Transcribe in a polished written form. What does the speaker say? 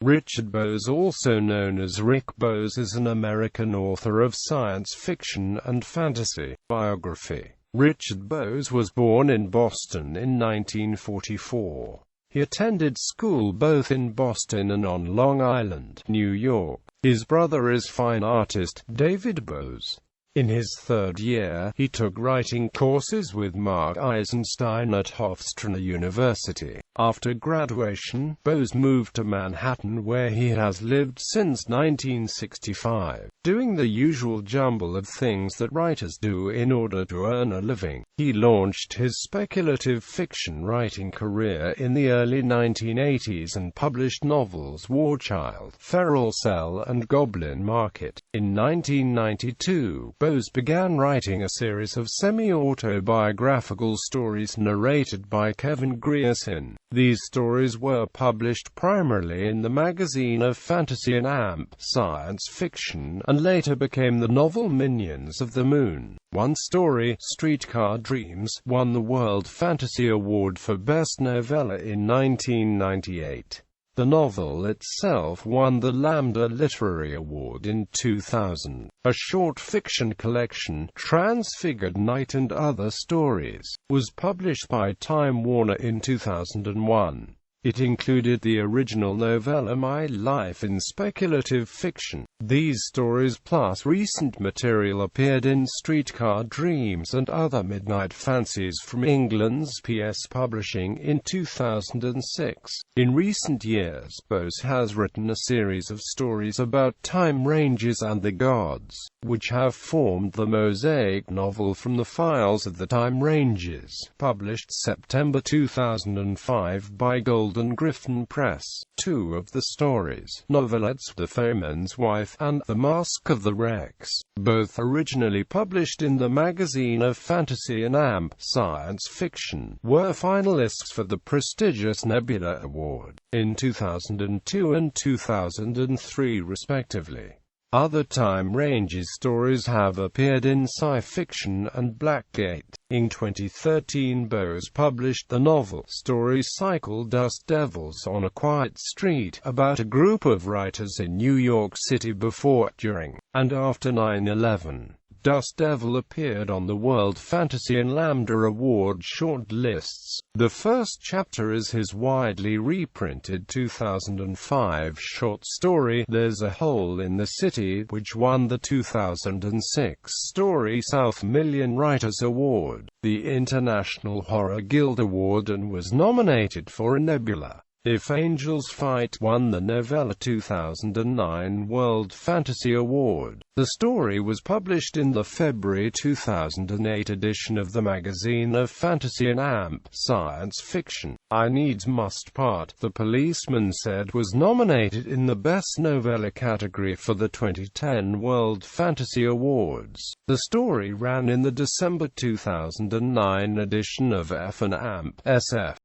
Richard Bowes, also known as Rick Bowes, is an American author of science fiction and fantasy. Biography. Richard Bowes was born in Boston in 1944. He attended school both in Boston and on Long Island, New York. His brother is fine artist David Bowes. In his third year, he took writing courses with Mark Eisenstein at Hofstra University. After graduation, Bowes moved to Manhattan, where he has lived since 1965, doing the usual jumble of things that writers do in order to earn a living. He launched his speculative fiction writing career in the early 1980s and published novels Warchild, Feral Cell, and Goblin Market. In 1992, Bowes began writing a series of semi-autobiographical stories narrated by Kevin Grierson. These stories were published primarily in the magazine of fantasy and amp science fiction, and later became the novel Minions of the Moon. One story, Streetcar Dreams, won the World Fantasy Award for Best Novella in 1998. The novel itself won the Lambda Literary Award in 2000. A short fiction collection, Transfigured Night and Other Stories, was published by Time Warner in 2001. It included the original novella My Life in Speculative Fiction. These stories plus recent material appeared in Streetcar Dreams and Other Midnight Fancies from England's PS Publishing in 2006. In recent years, Bowes has written a series of stories about time ranges and the gods, which have formed the mosaic novel From the Files of the Time Ranges, published September 2005 by Golden Griffin Press. Two of the stories, novelettes The Foeman's Wife and The Mask of the Rex, both originally published in the magazine of fantasy and amp science fiction, were finalists for the prestigious Nebula Award in 2002 and 2003 respectively. Other time ranges stories have appeared in sci-fiction and Blackgate. In 2013, Bowes published the novel story cycle Dust Devils on a Quiet Street, about a group of writers in New York City before, during, and after 9/11. Dust Devil appeared on the World Fantasy and Lambda Award short lists. The first chapter is his widely reprinted 2005 short story, There's a Hole in the City, which won the 2006 Story South Million Writers Award, the International Horror Guild Award, and was nominated for a Nebula. If Angels Fight won the Novella 2009 World Fantasy Award. The story was published in the February 2008 edition of the magazine of fantasy and amp science fiction. I Needs Must Part, The Policeman Said, was nominated in the Best Novella category for the 2010 World Fantasy Awards. The story ran in the December 2009 edition of F and Amp SF.